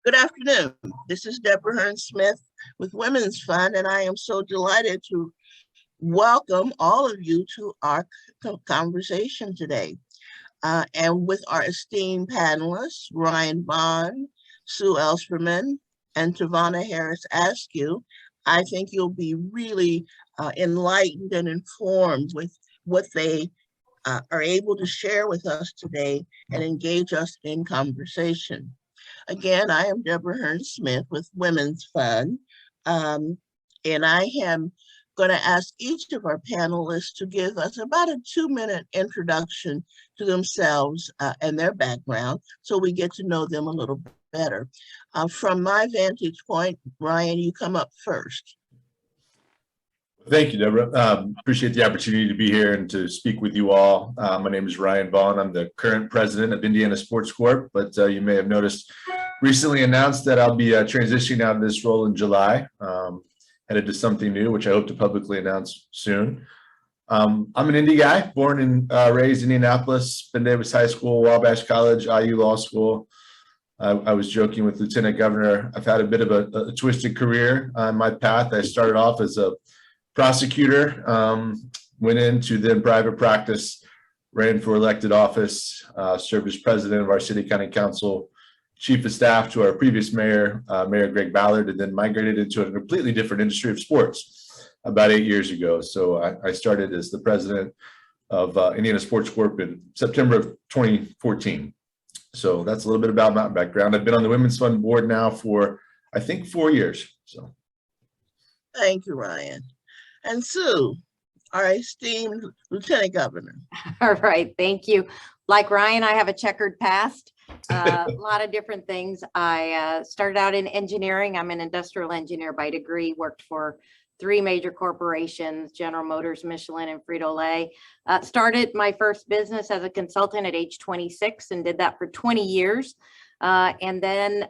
Good afternoon. This is Deborah Hearn-Smith with Women's Fund, and I am so delighted to welcome all of you to our conversation today. And with our esteemed panelists, Ryan Bond, Sue Ellspermann, and Tavana Harris Askew, I think you'll be really enlightened and informed with what they are able to share with us today and engage us in conversation. Again, I am Deborah Hearn-Smith with Women's Fund, and I am going to ask each of our panelists to give us about a 2-minute introduction to themselves and their background so we get to know them a little better. From my vantage point, Ryan, you come up first. Thank you, Deborah. Appreciate the opportunity to be here and to speak with you all. My name is Ryan Vaughn. I'm the current president of Indiana Sports Corp, but you may have noticed recently announced that I'll be transitioning out of this role in July, headed to something new, which I hope to publicly announce soon. I'm an Indy guy, born and raised in Indianapolis, Ben Davis High School, Wabash College, IU Law School. I was joking with Lieutenant Governor. I've had a bit of a twisted career on my path. I started off as a prosecutor, went into then private practice, ran for elected office, served as president of our city county council, chief of staff to our previous mayor, Mayor Greg Ballard, and then migrated into a completely different industry of sports about 8 years ago. So I started as the president of Indiana Sports Corp in September of 2014. So that's a little bit about my background. I've been on the Women's Fund board now for, I think, 4 years. So, thank you, Ryan. And Sue, our esteemed Lieutenant Governor. All right, thank you. Like Ryan, I have a checkered past, a lot of different things. I started out in engineering. I'm an industrial engineer by degree, worked for 3 major corporations, General Motors, Michelin, and Frito-Lay. Started my first business as a consultant at age 26 and did that for 20 years. And then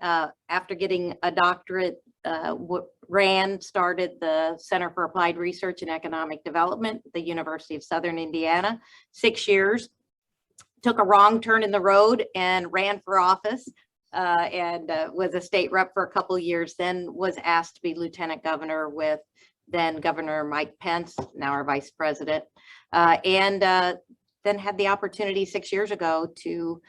after getting a doctorate, started the Center for Applied Research and Economic Development at the University of Southern Indiana, 6 years. Took a wrong turn in the road and ran for office and was a state rep for a couple of years, then was asked to be lieutenant governor with then Governor Mike Pence, now our vice president, and then had the opportunity 6 years ago to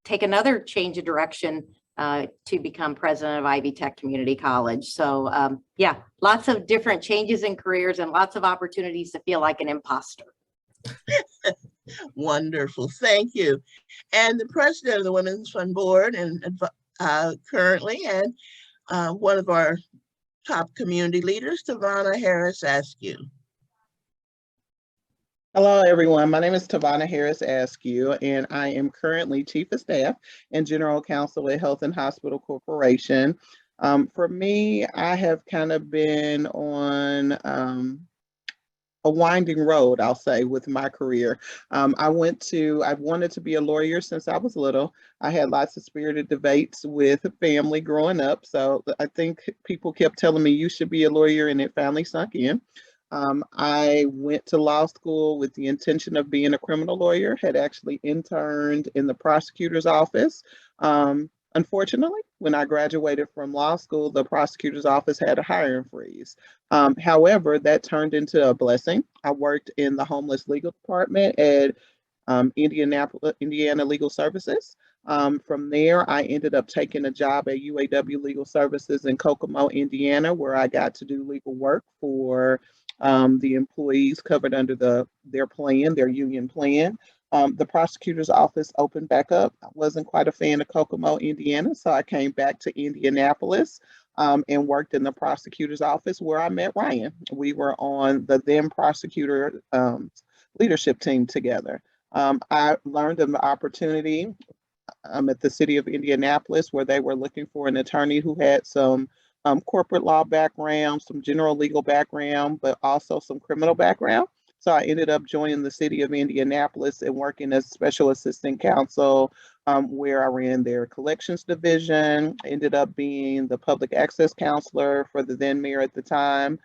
take another change of direction to become president of Ivy Tech Community College. So yeah, lots of different changes in careers and lots of opportunities to feel like an imposter. Wonderful, thank you. And the president of the Women's Fund Board and currently, and one of our top community leaders, Tavana Harris Askew. Hello, everyone. My name is Tavana Harris Askew, and I am currently Chief of Staff and General Counsel at Health and Hospital Corporation. For me, I have kind of been on a winding road, I'll say, with my career. I've wanted to be a lawyer since I was little. I had lots of spirited debates with family growing up. So I think people kept telling me you should be a lawyer, and it finally sunk in. I went to law school with the intention of being a criminal lawyer, had actually interned in the prosecutor's office. Unfortunately, when I graduated from law school, the prosecutor's office had a hiring freeze. However, that turned into a blessing. I worked in the homeless legal department at Indiana Legal Services. From there, I ended up taking a job at UAW Legal Services in Kokomo, Indiana, where I got to do legal work for the employees covered under their union plan. The prosecutor's office opened back up. I wasn't quite a fan of Kokomo, Indiana, so I came back to Indianapolis and worked in the prosecutor's office where I met Ryan. We were on the then prosecutor leadership team together. I learned of the opportunity at the city of Indianapolis where they were looking for an attorney who had some corporate law background, some general legal background, but also some criminal background. So I ended up joining the city of Indianapolis and working as special assistant counsel, where I ran their collections division, ended up being the public access counselor for the then mayor at the time,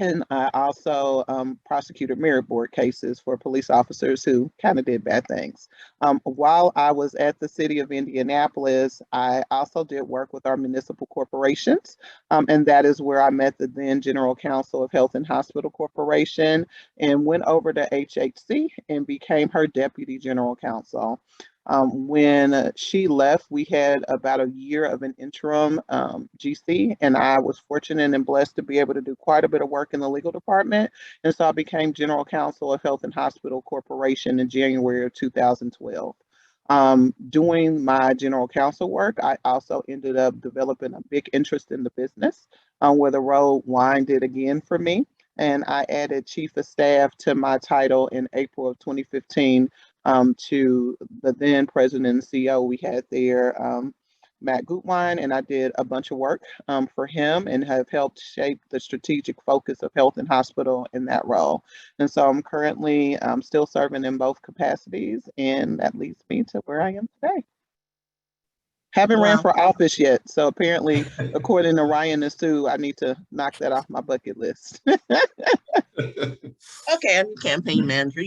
And I also prosecuted merit board cases for police officers who kind of did bad things. While I was at the city of Indianapolis, I also did work with our municipal corporations. And that is where I met the then General Counsel of Health and Hospital Corporation and went over to HHC and became her deputy general counsel. When she left, we had about a year of an interim GC, and I was fortunate and blessed to be able to do quite a bit of work in the legal department. And so I became General Counsel of Health and Hospital Corporation in January of 2012. Doing my general counsel work, I also ended up developing a big interest in the business, where the road winded again for me. And I added Chief of Staff to my title in April of 2015 to the then President and CEO we had there, Matt Gutwein, and I did a bunch of work for him and have helped shape the strategic focus of health and hospital in that role. And so I'm currently still serving in both capacities, and that leads me to where I am today. Haven't ran for office yet, so apparently, according to Ryan and Sue, I need to knock that off my bucket list. Okay, I'm campaign manager.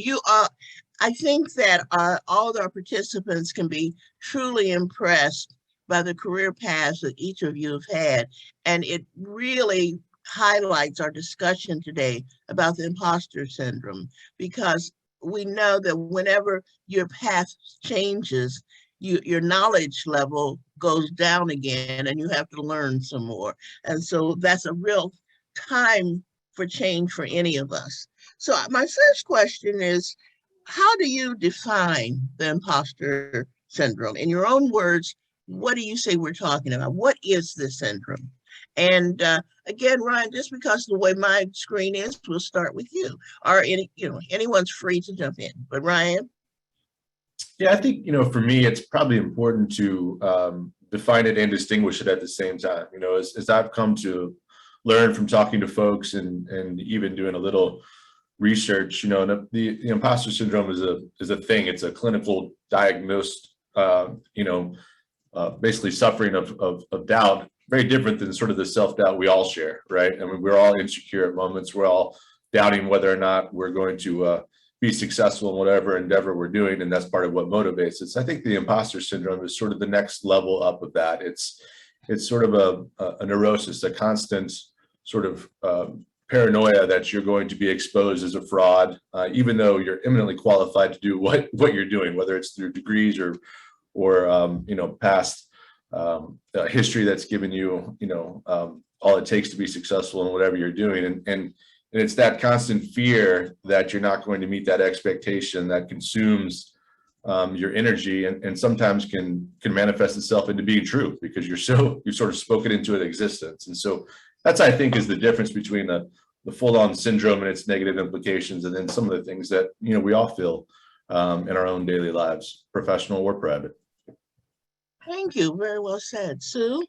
I think that all our participants can be truly impressed by the career paths that each of you have had, and it really highlights our discussion today about the imposter syndrome, because we know that whenever your path changes, your knowledge level goes down again and you have to learn some more. And so that's a real time for change for any of us. So my first question is, how do you define the imposter syndrome? In your own words, what do you say we're talking about? What is this syndrome? And again, Ryan, just because of the way my screen is, we'll start with you. Or anyone's free to jump in. But Ryan? Yeah, I think, for me, it's probably important to define it and distinguish it at the same time. As I've come to learn from talking to folks and even doing a little research, the imposter syndrome is a thing. It's a clinical diagnosed, basically suffering of doubt, very different than sort of the self-doubt we all share, right? I mean, we're all insecure at moments. We're all doubting whether or not we're going to be successful in whatever endeavor we're doing, and that's part of what motivates us. I think the imposter syndrome is sort of the next level up of that. It's sort of a neurosis, a constant sort of paranoia that you're going to be exposed as a fraud, even though you're eminently qualified to do what you're doing, whether it's through degrees or past history that's given you, all it takes to be successful in whatever you're doing. And it's that constant fear that you're not going to meet that expectation that consumes your energy and sometimes can manifest itself into being true because you've sort of spoken into it existence. And so that's, I think, is the difference between the full-on syndrome and its negative implications, and then some of the things that we all feel in our own daily lives, professional or private. Thank you. Very well said. Sue?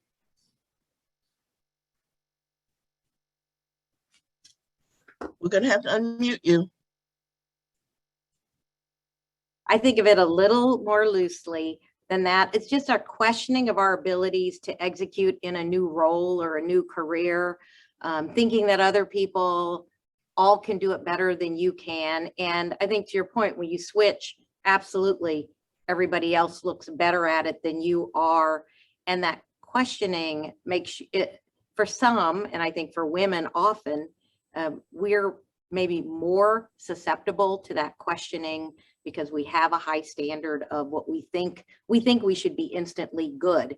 We're going to have to unmute you. I think of it a little more loosely than that. It's just our questioning of our abilities to execute in a new role or a new career, thinking that other people all can do it better than you can. And I think to your point, when you switch, absolutely, everybody else looks better at it than you are. And that questioning makes it, for some, and I think for women often, we're maybe more susceptible to that questioning because we have a high standard of what we think we should be instantly good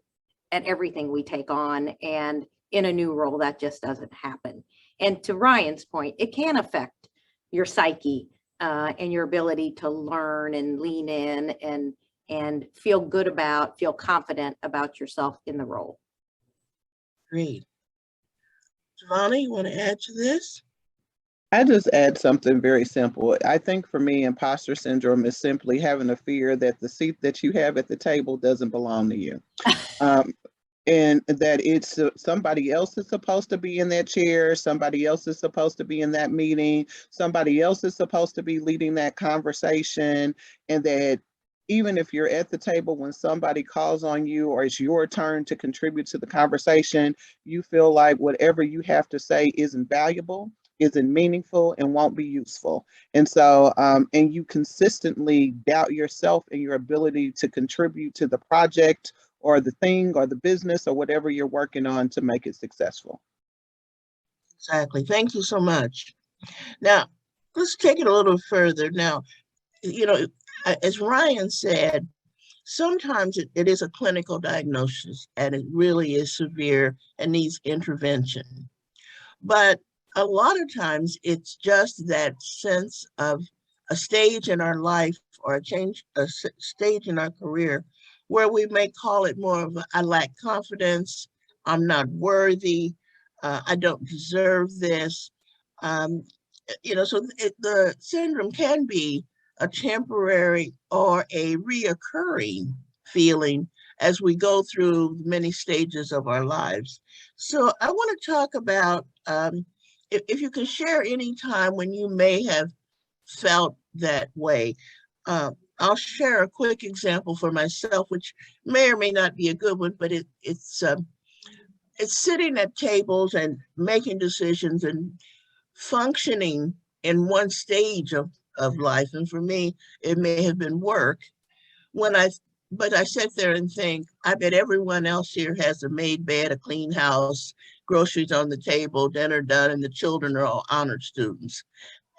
at everything we take on. And in a new role, that just doesn't happen. And to Ryan's point, it can affect your psyche and your ability to learn and lean in and feel confident about yourself in the role. Great. Giovanni, you want to add to this? I just add something very simple. I think for me, imposter syndrome is simply having a fear that the seat that you have at the table doesn't belong to you. And that it's somebody else is supposed to be in that chair, somebody else is supposed to be in that meeting, somebody else is supposed to be leading that conversation, and that even if you're at the table when somebody calls on you or it's your turn to contribute to the conversation, you feel like whatever you have to say isn't valuable isn't meaningful and won't be useful. And so, and you consistently doubt yourself and your ability to contribute to the project or the thing or the business or whatever you're working on to make it successful. Exactly. Thank you so much. Now, let's take it a little further. Now, as Ryan said, sometimes it is a clinical diagnosis and it really is severe and needs intervention. But a lot of times it's just that sense of a stage in our life or a stage in our career where we may call it more of I lack confidence, I'm not worthy, I don't deserve this. So the syndrome can be a temporary or a reoccurring feeling as we go through many stages of our lives. So I want to talk about if you can share any time when you may have felt that way. I'll share a quick example for myself, which may or may not be a good one, but it's sitting at tables and making decisions and functioning in one stage of life. And for me, it may have been work. But I sit there and think, I bet everyone else here has a made bed, a clean house, groceries on the table, dinner done, and the children are all honored students.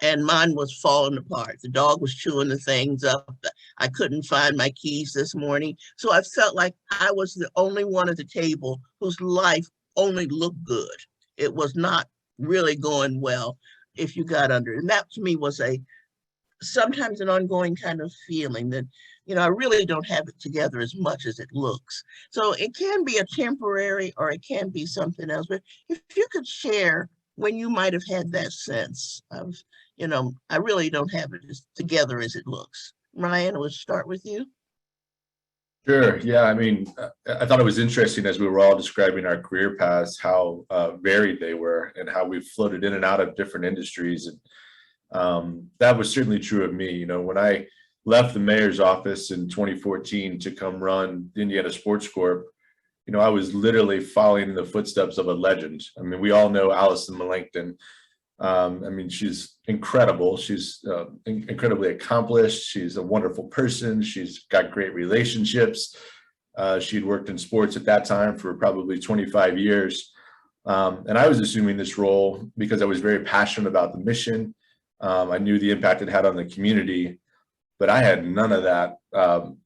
And mine was falling apart. The dog was chewing the things up. I couldn't find my keys this morning. So I felt like I was the only one at the table whose life only looked good. It was not really going well if you got under it. And that to me was sometimes an ongoing kind of feeling that, I really don't have it together as much as it looks. So it can be a temporary or it can be something else. But if you could share when you might have had that sense of, I really don't have it as together as it looks. Ryan, we'll start with you. Sure. Yeah. I mean, I thought it was interesting as we were all describing our career paths, how varied they were and how we've floated in and out of different industries. And that was certainly true of me. When I left the mayor's office in 2014 to come run the Indiana Sports Corp, I was literally following in the footsteps of a legend. I mean, we all know Allison Millington. She's incredible. She's incredibly accomplished. She's a wonderful person. She's got great relationships. She'd worked in sports at that time for probably 25 years. And I was assuming this role because I was very passionate about the mission. I knew the impact it had on the community, but I had none of that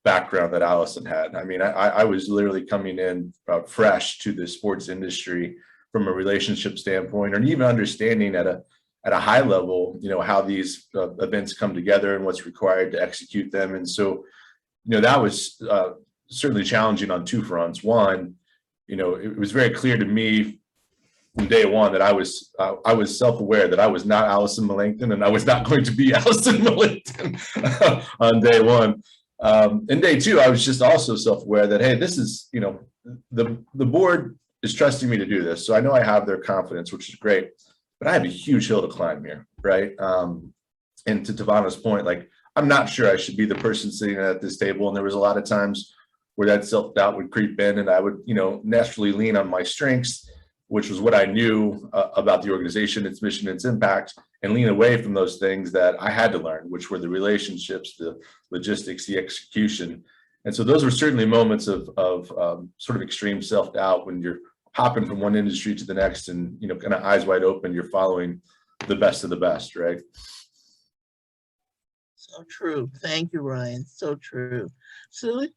background that Allison had. I mean, I was literally coming in fresh to the sports industry from a relationship standpoint, or even understanding at a high level, how these events come together and what's required to execute them. And so, that was certainly challenging on two fronts. One, it was very clear to me from day one that I was self-aware that I was not Allison Millington and I was not going to be Allison Millington on day one. And day two, I was just also self-aware that, hey, this is, the board is trusting me to do this. So I know I have their confidence, which is great, but I have a huge hill to climb here, right? And to Tavana's point, like, I'm not sure I should be the person sitting at this table. And there was a lot of times where that self-doubt would creep in and I would, naturally lean on my strengths, which was what I knew about the organization, its mission, its impact, and lean away from those things that I had to learn, which were the relationships, the logistics, the execution. And so those were certainly moments of sort of extreme self-doubt when you're hopping from one industry to the next and, kind of eyes wide open, you're following the best of the best, right? So true. Thank you, Ryan. So true. Susie?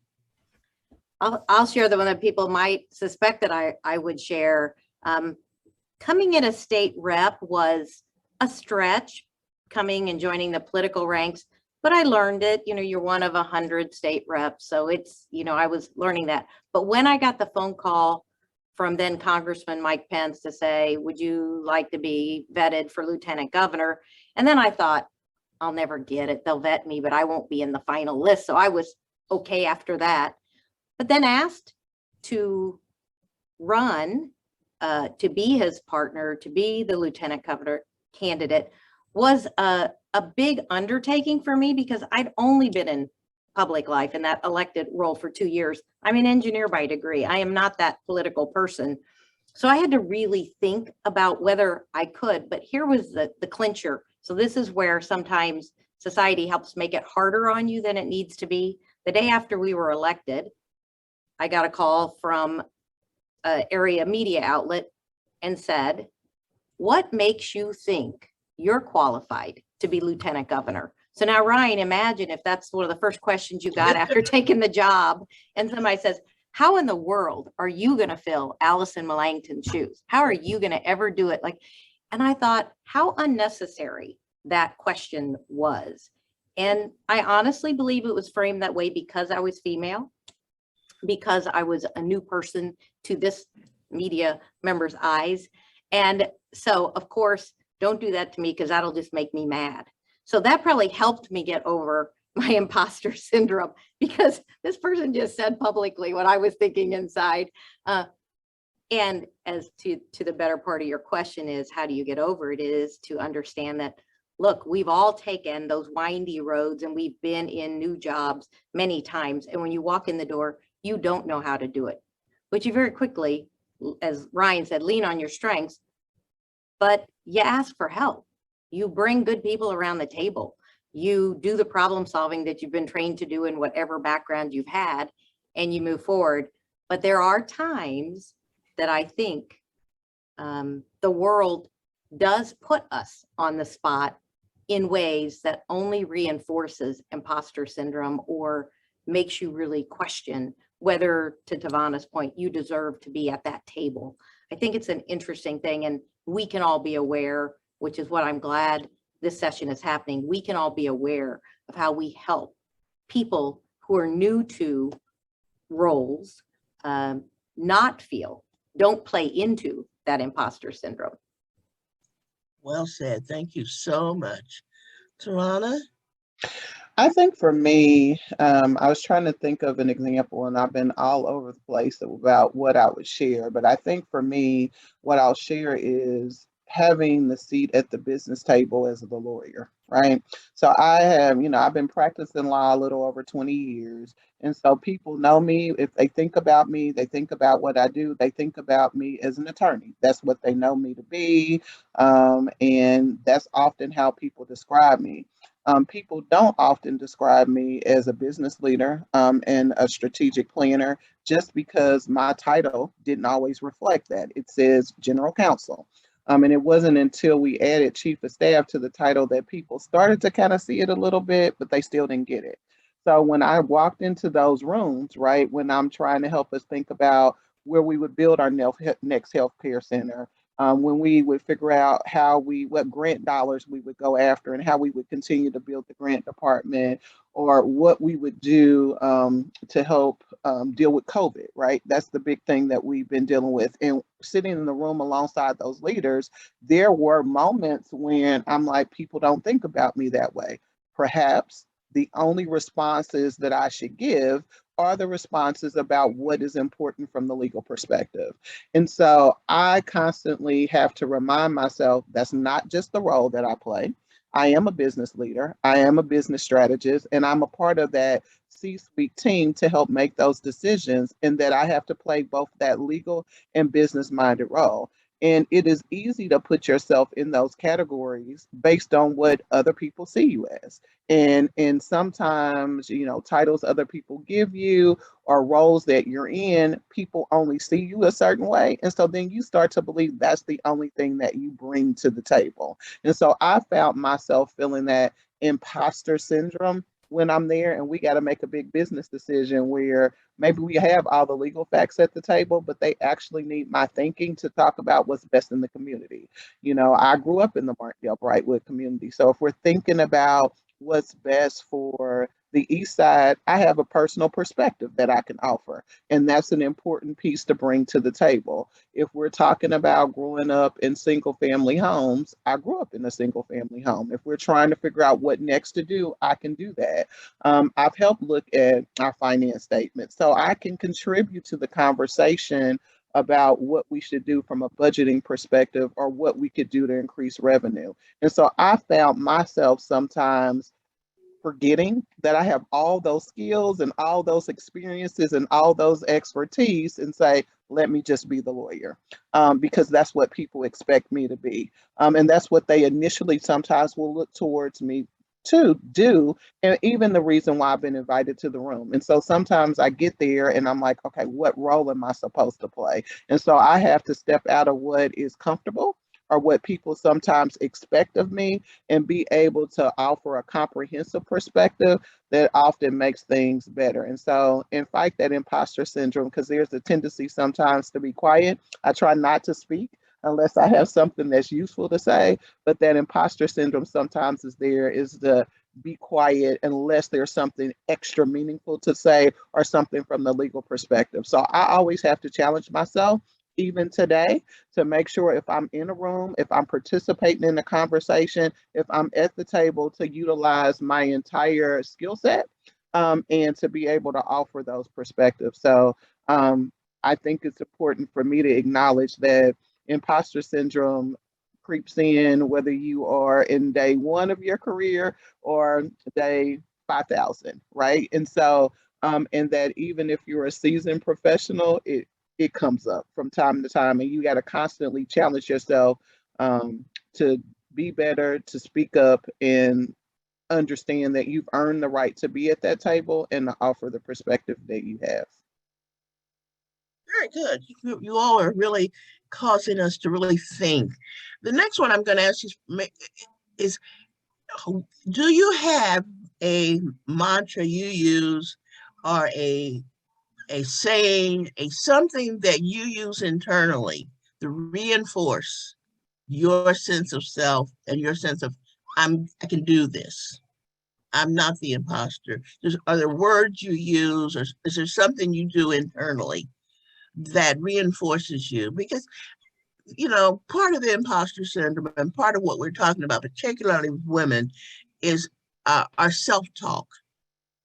I'll share the one that people might suspect that I would share. Coming in as state rep was a stretch, coming and joining the political ranks, but I learned it. You're one of 100 state reps. So it's, I was learning that. But when I got the phone call from then Congressman Mike Pence to say, would you like to be vetted for lieutenant governor? And then I thought, I'll never get it. They'll vet me, but I won't be in the final list. So I was okay after that. But then asked to run, to be his partner, to be the lieutenant governor candidate was a big undertaking for me because I'd only been in public life in that elected role for 2 years. I'm an engineer by degree. I am not that political person. So I had to really think about whether I could, but here was the clincher. So this is where sometimes society helps make it harder on you than it needs to be. The day after we were elected, I got a call from an area media outlet and said, what makes you think you're qualified to be lieutenant governor? So now, Ryan, imagine if that's one of the first questions you got after taking the job, and somebody says, how in the world are you going to fill Allison Millington's shoes? How are you going to ever do it? Like, and I thought how unnecessary that question was. And I honestly believe it was framed that way because I was female, because I was a new person to this media member's eyes. And so, of course, don't do that to me because that'll just make me mad. So that probably helped me get over my imposter syndrome, because this person just said publicly what I was thinking inside. And as to the better part of your question is, how do you get over it? Is to understand that, look, we've all taken those windy roads and we've been in new jobs many times. And when you walk in the door, you don't know how to do it, but you very quickly, as Ryan said, lean on your strengths, but you ask for help. You bring good people around the table. You do the problem solving that you've been trained to do in whatever background you've had, and you move forward. But there are times that I think the world does put us on the spot in ways that only reinforces imposter syndrome or makes you really question whether, to Tavana's point, you deserve to be at that table. I think it's an interesting thing, and we can all be aware, which is what I'm glad this session is happening. We can all be aware of how we help people who are new to roles not feel, don't play into that imposter syndrome. Well said. Thank you so much. Tarana? I think for me, I was trying to think of an example, and I've been all over the place about what I would share. But I think for me, what I'll share is having the seat at the business table as the lawyer, right? So I have, I've been practicing law a little over 20 years. And so people know me. If they think about me, they think about what I do, they think about me as an attorney. That's what they know me to be. And that's often how people describe me. People don't often describe me as a business leader and a strategic planner, just because my title didn't always reflect that. It says general counsel. And it wasn't until we added chief of staff to the title that people started to kind of see it a little bit, but they still didn't get it. So when I walked into those rooms, right, when I'm trying to help us think about where we would build our next healthcare center, when we would figure out what grant dollars we would go after and how we would continue to build the grant department, or what we would do to help deal with COVID, right? That's the big thing that we've been dealing with. And sitting in the room alongside those leaders, there were moments when I'm like, people don't think about me that way. Perhaps the only responses that I should give are the responses about what is important from the legal perspective. And so I constantly have to remind myself that's not just the role that I play. I am a business leader, I am a business strategist, and I'm a part of that C-suite team to help make those decisions, and that I have to play both that legal and business-minded role. And it is easy to put yourself in those categories based on what other people see you as. And sometimes, titles other people give you or roles that you're in, people only see you a certain way. And so then you start to believe that's the only thing that you bring to the table. And so I found myself feeling that imposter syndrome when I'm there, and we got to make a big business decision where maybe we have all the legal facts at the table, but they actually need my thinking to talk about what's best in the community. I grew up in the Martindale Brightwood community. So if we're thinking about what's best for the East Side, I have a personal perspective that I can offer. And that's an important piece to bring to the table. If we're talking about growing up in single family homes, I grew up in a single family home. If we're trying to figure out what next to do, I can do that. I've helped look at our finance statement, so I can contribute to the conversation about what we should do from a budgeting perspective or what we could do to increase revenue. And so I found myself sometimes forgetting that I have all those skills and all those experiences and all those expertise and say, let me just be the lawyer, because that's what people expect me to be. And that's what they initially sometimes will look towards me to do. And even the reason why I've been invited to the room. And so sometimes I get there and I'm like, okay, what role am I supposed to play? And so I have to step out of what is comfortable or what people sometimes expect of me and be able to offer a comprehensive perspective that often makes things better. And so, and fight that imposter syndrome, because there's a tendency sometimes to be quiet. I try not to speak unless I have something that's useful to say, but that imposter syndrome sometimes is to be quiet unless there's something extra meaningful to say or something from the legal perspective. So I always have to challenge myself, even today, to make sure if I'm in a room, if I'm participating in the conversation, if I'm at the table, to utilize my entire skill set, and to be able to offer those perspectives. So I think it's important for me to acknowledge that imposter syndrome creeps in whether you are in day one of your career or day 5,000, right? And so, and that even if you're a seasoned professional, it comes up from time to time, and you got to constantly challenge yourself to be better, to speak up, and understand that you've earned the right to be at that table and to offer the perspective that you have. Very good. You all are really causing us to really think. The next one I'm going to ask you is, do you have a mantra you use, or a saying, something that you use internally to reinforce your sense of self and your sense of, I can do this. I'm not the imposter. Are there words you use, or is there something you do internally that reinforces you? Because, part of the imposter syndrome and part of what we're talking about, particularly with women, is our self-talk.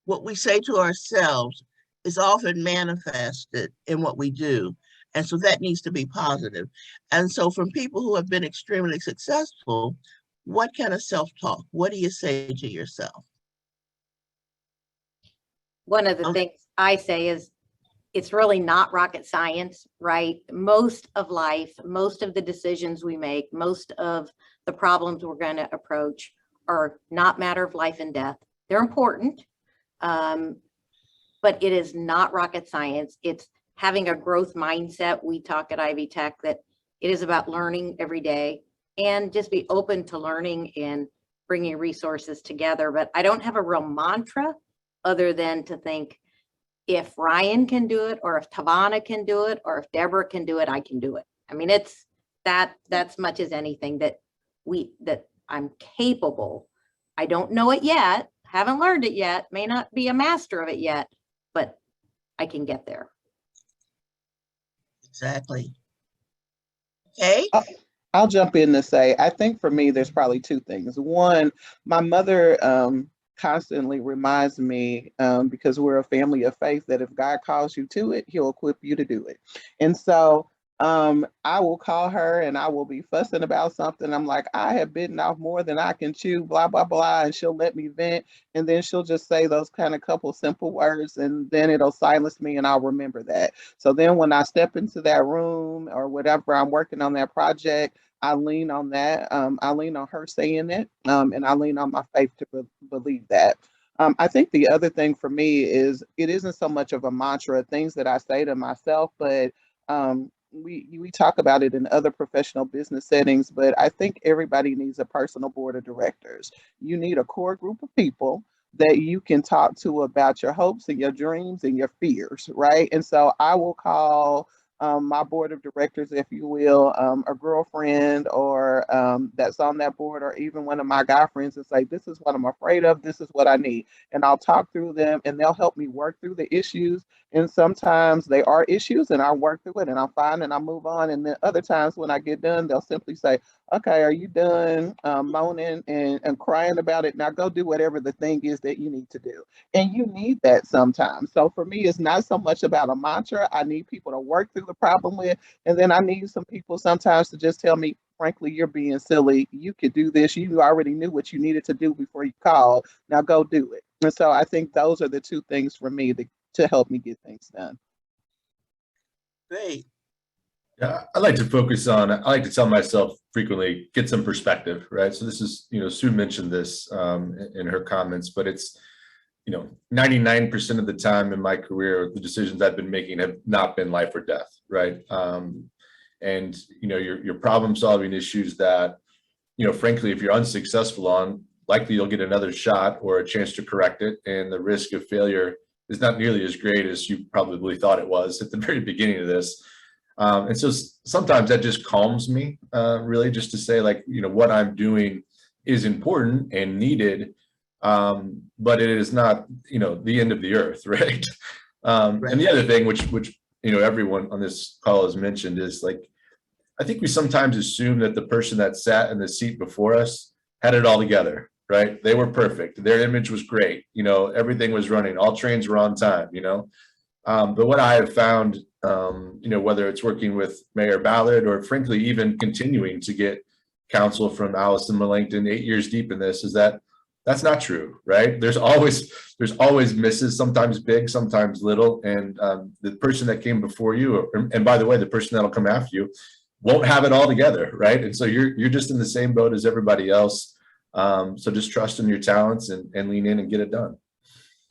What we say to ourselves is often manifested in what we do. And so that needs to be positive. And so from people who have been extremely successful, what kind of self-talk? What do you say to yourself? One of the things I say is, it's really not rocket science, right? Most of life, most of the decisions we make, most of the problems we're going to approach are not matter of life and death. They're important, but it is not rocket science. It's having a growth mindset. We talk at Ivy Tech that it is about learning every day, and just be open to learning and bringing resources together. But I don't have a real mantra other than to think, if Ryan can do it, or if Tavana can do it, or if Deborah can do it, I can do it. I mean, it's that's much as anything that I'm capable. I don't know it yet, haven't learned it yet, may not be a master of it yet, but I can get there. Exactly. Okay. I'll jump in to say, I think for me, there's probably two things. One, my mother constantly reminds me, because we're a family of faith, that if God calls you to it, he'll equip you to do it. And so I will call her and I will be fussing about something. I'm like, I have bitten off more than I can chew, blah, blah, blah. And she'll let me vent. And then she'll just say those kind of couple simple words, and then it'll silence me and I'll remember that. So then when I step into that room or whatever, I'm working on that project, I lean on that. I lean on her saying it, and I lean on my faith to believe that. I think the other thing for me is, it isn't so much of a mantra, things that I say to myself, but we talk about it in other professional business settings, but I think everybody needs a personal board of directors. You need a core group of people that you can talk to about your hopes and your dreams and your fears, right? And so I will call my board of directors, if you will, a girlfriend or that's on that board, or even one of my guy friends, and say, this is what I'm afraid of, this is what I need. And I'll talk through them and they'll help me work through the issues. And sometimes they are issues and I work through it and I'm fine and I move on. And then other times when I get done, they'll simply say, okay, are you done moaning and crying about it? Now go do whatever the thing is that you need to do. And you need that sometimes. So for me, it's not so much about a mantra. I need people to work through the problem with, and then I need some people sometimes to just tell me, frankly, you're being silly. You could do this. You already knew what you needed to do before you called. Now go do it. And so I think those are the two things for me to help me get things done. Great. Yeah, I like to focus on, I like to tell myself frequently, get some perspective, right? So this is, Sue mentioned this in her comments, but it's, 99% of the time in my career, the decisions I've been making have not been life or death, right? And, your problem solving issues that, frankly, if you're unsuccessful on, likely you'll get another shot or a chance to correct it. And the risk of failure is not nearly as great as you probably thought it was at the very beginning of this. And so sometimes that just calms me, really, just to say, like, what I'm doing is important and needed, but it is not, the end of the earth, right? Right. And the other thing, which everyone on this call has mentioned, is like, I think we sometimes assume that the person that sat in the seat before us had it all together, right? They were perfect. Their image was great. Everything was running. All trains were on time, But what I have found, whether it's working with Mayor Ballard or frankly, even continuing to get counsel from Allison Millington 8 years deep in this, is that that's not true, right? There's always misses, sometimes big, sometimes little. And the person that came before you, and by the way, the person that'll come after you, won't have it all together, right? And so you're just in the same boat as everybody else. So just trust in your talents and lean in and get it done.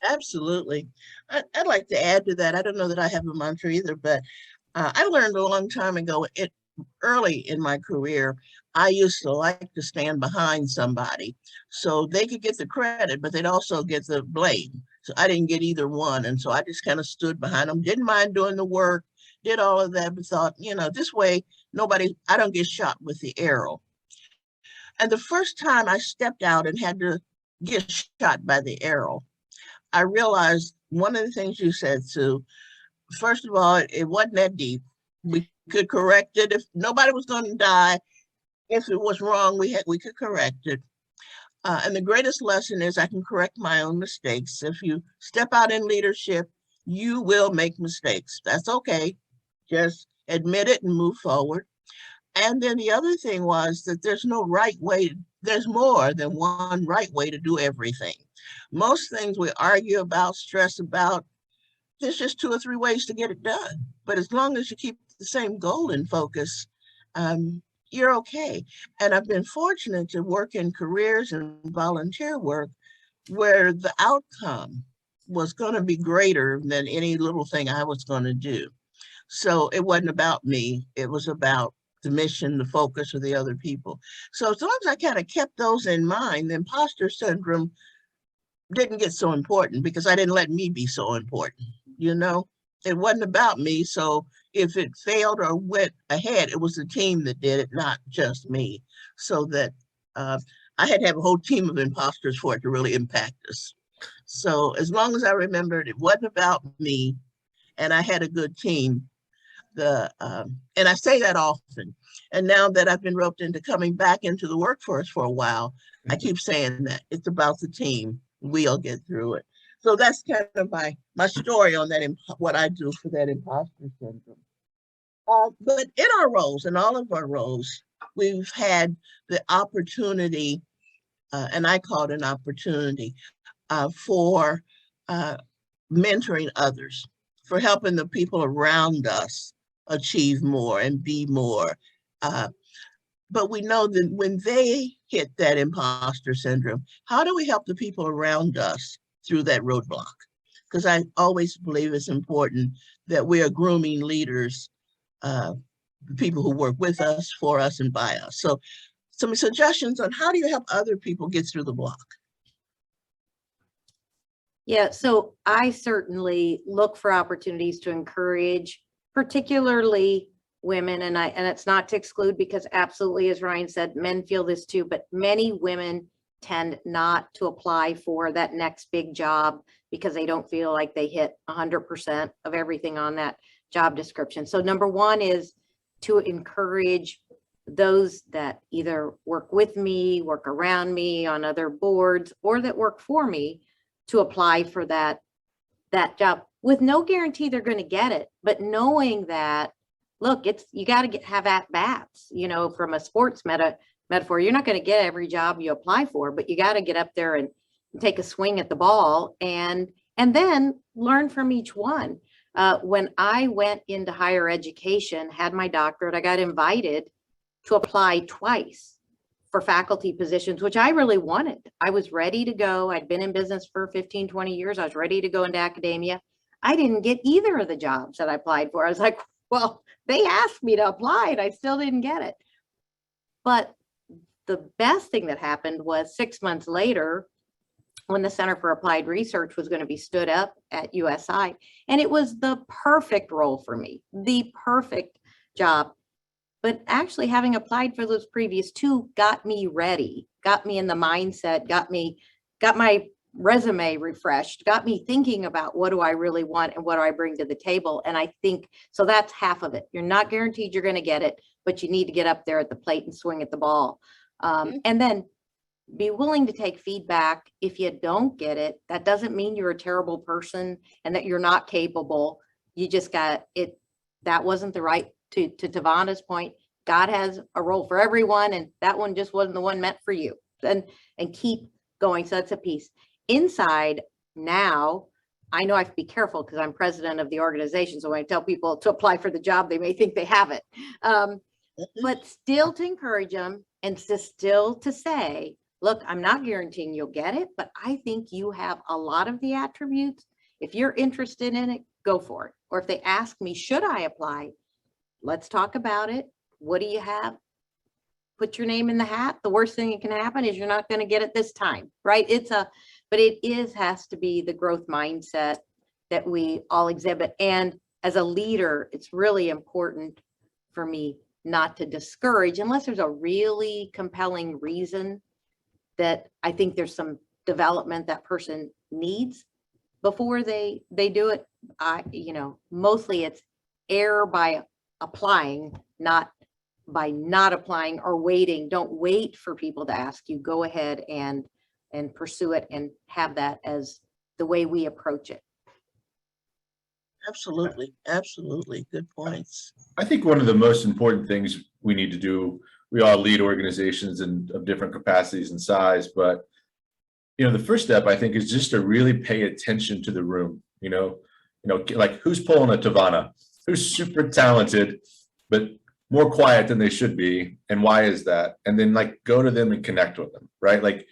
Absolutely. I'd like to add to that. I don't know that I have a mantra either, but I learned a long time ago, early in my career, I used to like to stand behind somebody so they could get the credit, but they'd also get the blame. So I didn't get either one. And so I just kind of stood behind them, didn't mind doing the work, did all of that, but thought, this way, I don't get shot with the arrow. And the first time I stepped out and had to get shot by the arrow, I realized one of the things you said, Sue, first of all, it wasn't that deep. We could correct it. If nobody was going to die, if it was wrong, we could correct it. And the greatest lesson is I can correct my own mistakes. If you step out in leadership, you will make mistakes. That's okay. Just admit it and move forward. And then the other thing was that there's no right way. There's more than one right way to do everything. Most things we argue about, stress about, there's just 2 or 3 ways to get it done. But as long as you keep the same goal in focus, you're okay. And I've been fortunate to work in careers and volunteer work where the outcome was going to be greater than any little thing I was going to do. So it wasn't about me. It was about the mission, the focus of the other people. So as long as I kind of kept those in mind, the imposter syndrome didn't get so important because I didn't let me be so important. It wasn't about me. So if it failed or went ahead, it was the team that did it, not just me. So that I had to have a whole team of imposters for it to really impact us. So as long as I remembered it wasn't about me and I had a good team, and I say that often. And now that I've been roped into coming back into the workforce for a while, I keep saying that it's about the team. We'll get through it. So that's kind of my story on that, what I do for that imposter syndrome. But in our roles, in all of our roles, we've had the opportunity, and I call it an opportunity, for mentoring others, for helping the people around us achieve more and be more. But we know that when they hit that imposter syndrome, how do we help the people around us through that roadblock? Because I always believe it's important that we are grooming leaders, people who work with us, for us, and by us. So some suggestions on how do you help other people get through the block? Yeah, so I certainly look for opportunities to encourage, particularly women, and it's not to exclude, because absolutely, as Ryan said, men feel this too, but many women tend not to apply for that next big job because they don't feel like they hit 100% of everything on that job description. So number one is to encourage those that either work with me, work around me on other boards, or that work for me to apply for that job with no guarantee they're going to get it, but knowing that look, you got to have at bats, from a sports metaphor. You're not going to get every job you apply for, but you got to get up there and take a swing at the ball and then learn from each one. When I went into higher education, had my doctorate, I got invited to apply twice for faculty positions, which I really wanted. I was ready to go. I'd been in business for 15, 20 years. I was ready to go into academia. I didn't get either of the jobs that I applied for. I was like, well, they asked me to apply and I still didn't get it. But the best thing that happened was 6 months later, when the Center for Applied Research was going to be stood up at USI, and it was the perfect role for me, the perfect job. But actually having applied for those previous two got me ready, got me in the mindset, got my resume refreshed, got me thinking about what do I really want and what do I bring to the table. And I think, so that's half of it. You're not guaranteed you're going to get it, but you need to get up there at the plate and swing at the ball. And then be willing to take feedback. If you don't get it, that doesn't mean you're a terrible person and that you're not capable. You just got it. That wasn't the right, to Tavana's point, God has a role for everyone, and that one just wasn't the one meant for you. And keep going. So that's a piece. Inside now, I know I have to be careful because I'm president of the organization. So when I tell people to apply for the job, they may think they have it. But still to encourage them and still to say, look, I'm not guaranteeing you'll get it, but I think you have a lot of the attributes. If you're interested in it, go for it. Or if they ask me, should I apply? Let's talk about it. What do you have? Put your name in the hat. The worst thing that can happen is you're not going to get it this time, right? But it has to be the growth mindset that we all exhibit. And as a leader, it's really important for me not to discourage, unless there's a really compelling reason that I think there's some development that person needs before they do it. Mostly it's error by applying, not by not applying or waiting. Don't wait for people to ask you. Go ahead and pursue it and have that as the way we approach it. Absolutely. Absolutely. Good points. I think one of the most important things we need to do, we all lead organizations of different capacities and size, but the first step I think is just to really pay attention to the room. Like who's pulling a Tavana, who's super talented, but more quiet than they should be. And why is that? And then go to them and connect with them, right? Like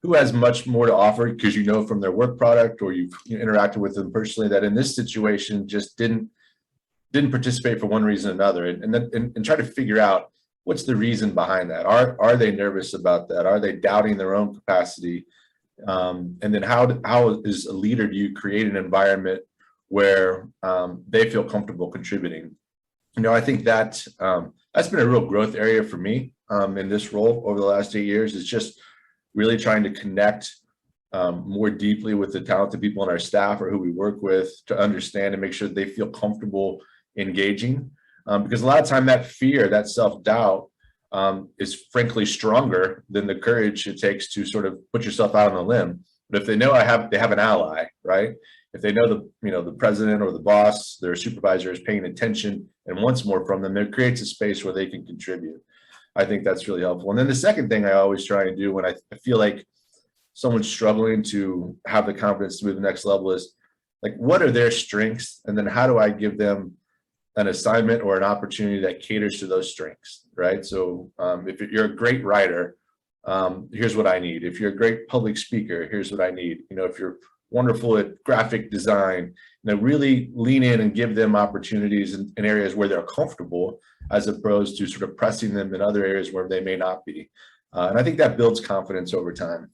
who has much more to offer because from their work product or you've interacted with them personally that in this situation just didn't participate for one reason or another, and try to figure out what's the reason behind that. Are they nervous about that? Are they doubting their own capacity? And then how as a leader do you create an environment where they feel comfortable contributing? I think that's been a real growth area for me in this role over the last 8 years, is just really trying to connect more deeply with the talented people on our staff or who we work with to understand and make sure that they feel comfortable engaging. Because a lot of time that fear, that self-doubt is frankly stronger than the courage it takes to sort of put yourself out on a limb. But if they know they have an ally, right? If they know the president or the boss, their supervisor is paying attention and wants more from them, it creates a space where they can contribute. I think that's really helpful. And then the second thing I always try and do when I feel like someone's struggling to have the confidence to move to the next level is what are their strengths? And then how do I give them an assignment or an opportunity that caters to those strengths, right? So if you're a great writer, here's what I need. If you're a great public speaker, here's what I need. If you're wonderful at graphic design, really lean in and give them opportunities in areas where they're comfortable, as opposed to sort of pressing them in other areas where they may not be. And I think that builds confidence over time.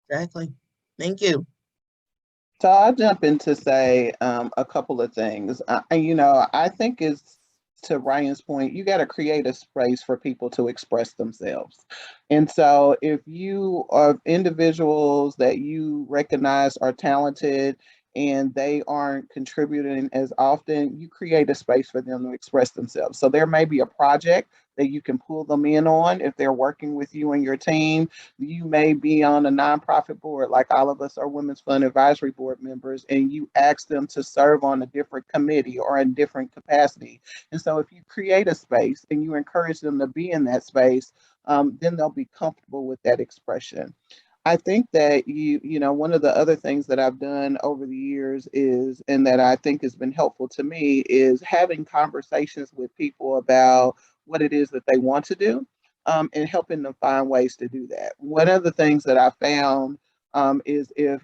Exactly. Thank you. So I'll jump in to say a couple of things. I think it's, to Ryan's point, you got to create a space for people to express themselves. And so if you are individuals that you recognize are talented and they aren't contributing as often, you create a space for them to express themselves. So there may be a project that you can pull them in on if they're working with you and your team. You may be on a nonprofit board, like all of us are Women's Fund Advisory Board members, and you ask them to serve on a different committee or in different capacity. And so if you create a space and you encourage them to be in that space, then they'll be comfortable with that expression. I think that one of the other things that I've done over the years is, and that I think has been helpful to me, is having conversations with people about what it is that they want to do, and helping them find ways to do that. One of the things that I found is if,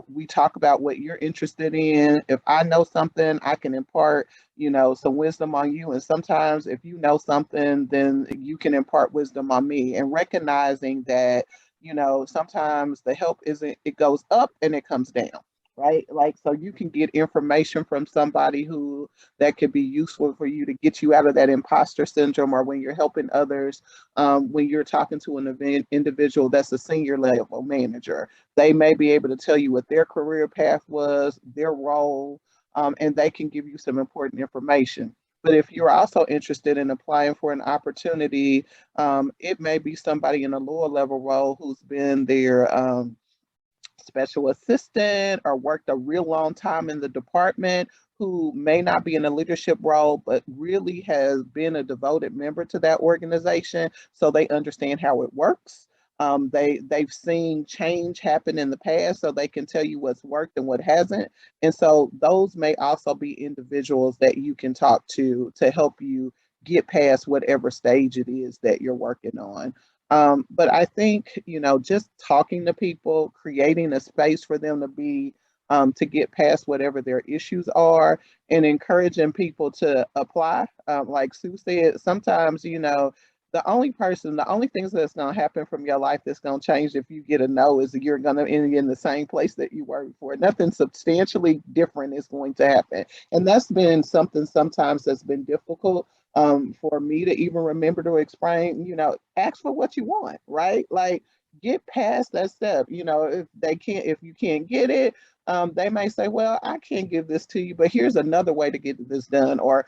we talk about what you're interested in, if I know something, I can impart, some wisdom on you. And sometimes if you know something, then you can impart wisdom on me, and recognizing that sometimes the help isn't, it goes up and it comes down, right? Like, so you can get information from somebody who that could be useful for you to get you out of that imposter syndrome, or when you're helping others, when you're talking to an individual that's a senior level manager, they may be able to tell you what their career path was, their role, and they can give you some important information. But if you're also interested in applying for an opportunity, it may be somebody in a lower level role who's been their special assistant or worked a real long time in the department, who may not be in a leadership role, but really has been a devoted member to that organization. So they understand how it works. They've seen change happen in the past, so they can tell you what's worked and what hasn't. And so those may also be individuals that you can talk to help you get past whatever stage it is that you're working on. But I think, just talking to people, creating a space for them to be, to get past whatever their issues are, and encouraging people to apply. Like Sue said, sometimes, the only things that's going to happen from your life that's going to change if you get a no is that you're going to end in the same place that you were before. Nothing substantially different is going to happen. And that's been something sometimes that's been difficult for me to even remember to explain. Ask for what you want, right? Like, get past that step. If you can't get it, they may say, well, I can't give this to you, but here's another way to get this done. Or,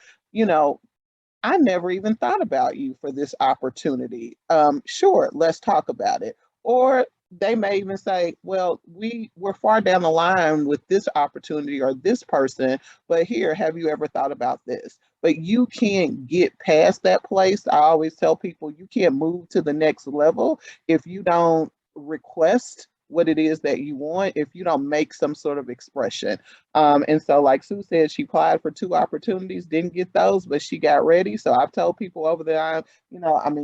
I never even thought about you for this opportunity. Sure, let's talk about it. Or they may even say, well, we're far down the line with this opportunity or this person, but here, have you ever thought about this? But you can't get past that place. I always tell people, you can't move to the next level if you don't request what it is that you want, if you don't make some sort of expression. And so, like Sue said, she applied for 2 opportunities, didn't get those, but she got ready. So I've told people over the time,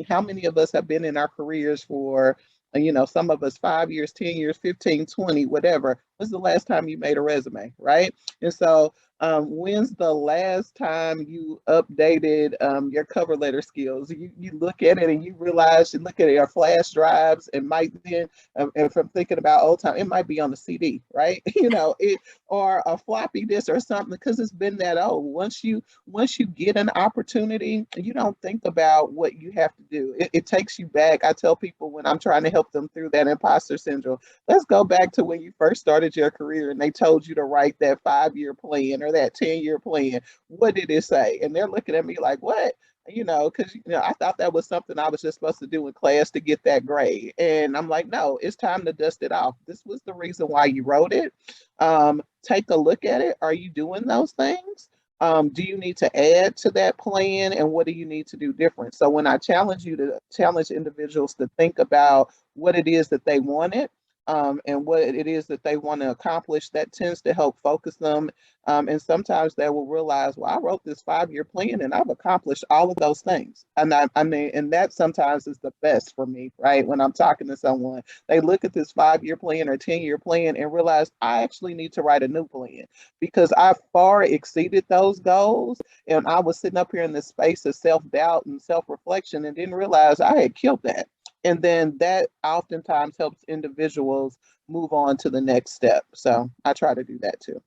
how many of us have been in our careers for, some of us 5 years, 10 years, 15, 20, whatever. When's the last time you made a resume, right? And so, when's the last time you updated your cover letter skills? You look at it and you realize, you look at your flash drives, and might then, and from thinking about old time, it might be on the CD, right? Or a floppy disk or something, because it's been that old. Once you get an opportunity, you don't think about what you have to do. It takes you back. I tell people when I'm trying to help them through that imposter syndrome, let's go back to when you first started your career and they told you to write that 5-year plan or that 10-year plan. What did it say? And they're looking at me like, what? Because I thought that was something I was just supposed to do in class to get that grade. And I'm like, no, it's time to dust it off. This was the reason why you wrote it. Take a look at it. Are you doing those things? Do you need to add to that plan, and what do you need to do different? So when I challenge individuals to think about what it is that they wanted, and what it is that they want to accomplish, that tends to help focus them. And sometimes they will realize, well, I wrote this 5-year plan and I've accomplished all of those things. And and that sometimes is the best for me, right? When I'm talking to someone, they look at this 5-year plan or 10-year plan and realize, I actually need to write a new plan because I far exceeded those goals. And I was sitting up here in this space of self-doubt and self-reflection and didn't realize I had killed that. And then that oftentimes helps individuals move on to the next step. So I try to do that too.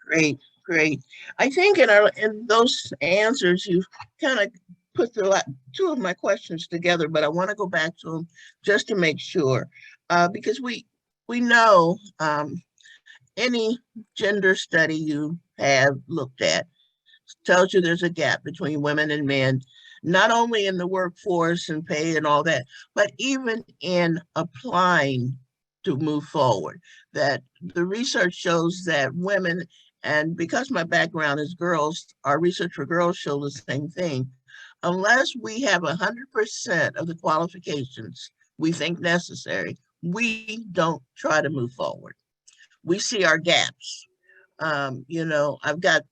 Great, great. I think in those answers, you've kind of put 2 of my questions together, but I want to go back to them just to make sure, because we know any gender study you have looked at tells you there's a gap between women and men, not only in the workforce and pay and all that, but even in applying to move forward. That the research shows that women, and because my background is girls, our research for girls show the same thing. Unless we have 100% of the qualifications we think necessary, we don't try to move forward. We see our gaps. I've got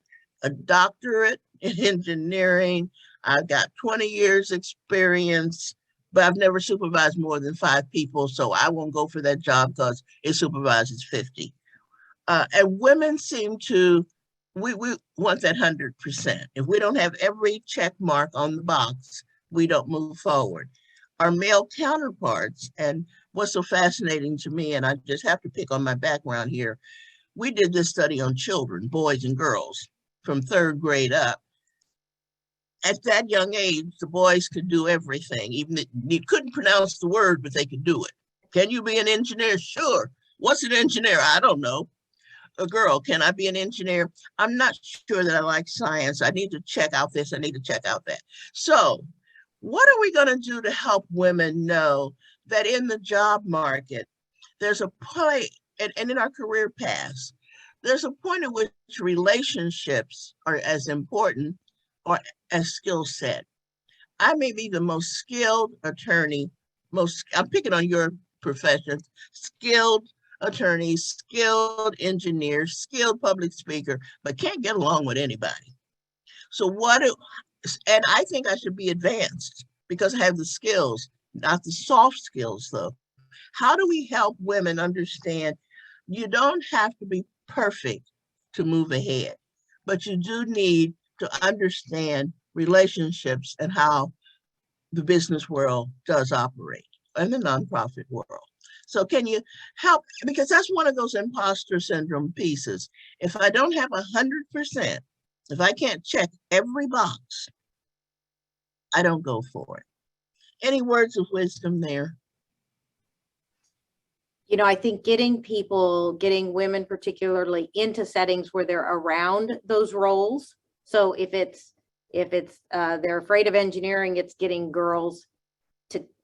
a doctorate in engineering. I've got 20 years experience, but I've never supervised more than 5 people. So I won't go for that job because it supervises 50. And women seem to, we want that 100%. If we don't have every check mark on the box, we don't move forward. Our male counterparts, and what's so fascinating to me, and I just have to pick on my background here, we did this study on children, boys and girls, from 3rd grade up. At that young age, the boys could do everything. Even you couldn't pronounce the word, but they could do it. Can you be an engineer? Sure. What's an engineer? I don't know. A girl, can I be an engineer? I'm not sure that I like science. I need to check out this. I need to check out that. So what are we going to do to help women know that in the job market, there's a point, and in our career paths, there's a point at which relationships are as important or as skill set. I may be the most skilled attorney, I'm picking on your profession, skilled attorney, skilled engineer, skilled public speaker, but can't get along with anybody. So and I think I should be advanced because I have the skills, not the soft skills though. How do we help women understand you don't have to be perfect to move ahead, but you do need to understand relationships and how the business world does operate and the nonprofit world. So can you help? Because that's one of those imposter syndrome pieces. If I don't have 100%, if I can't check every box, I don't go for it. Any words of wisdom there? You know, I think getting women particularly into settings where they're around those roles. So if they're afraid of engineering, it's getting girls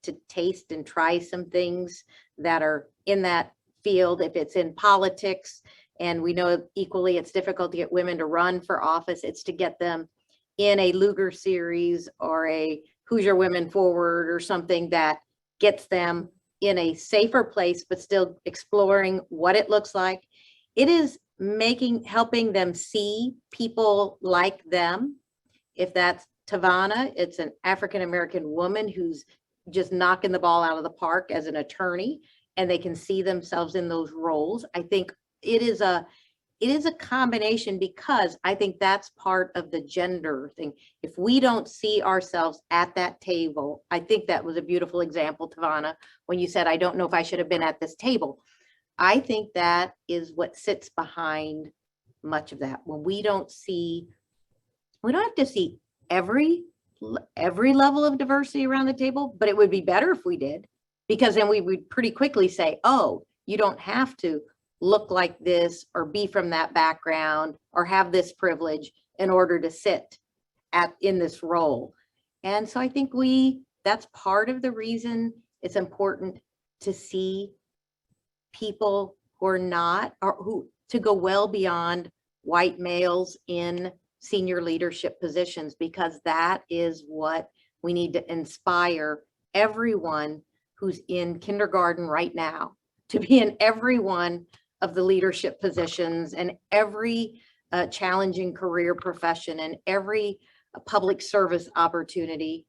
to taste and try some things that are in that field. If it's in politics, and we know equally it's difficult to get women to run for office, it's to get them in a Lugar series or a Who's Your Women Forward or something that gets them in a safer place, but still exploring what it looks like. It is helping them see people like them. If that's Tavana, it's an African-American woman who's just knocking the ball out of the park as an attorney, and they can see themselves in those roles. I think it is a combination, because I think that's part of the gender thing. If we don't see ourselves at that table, I think that was a beautiful example, Tavana, when you said, I don't know if I should have been at this table. I think that is what sits behind much of that. When we don't have to see every level of diversity around the table, but it would be better if we did, because then we would pretty quickly say, oh, you don't have to look like this or be from that background or have this privilege in order to sit in this role. And so I think that's part of the reason it's important to see people who to go well beyond white males in senior leadership positions, because that is what we need to inspire everyone who's in kindergarten right now to be in every one of the leadership positions and every challenging career profession and every public service opportunity.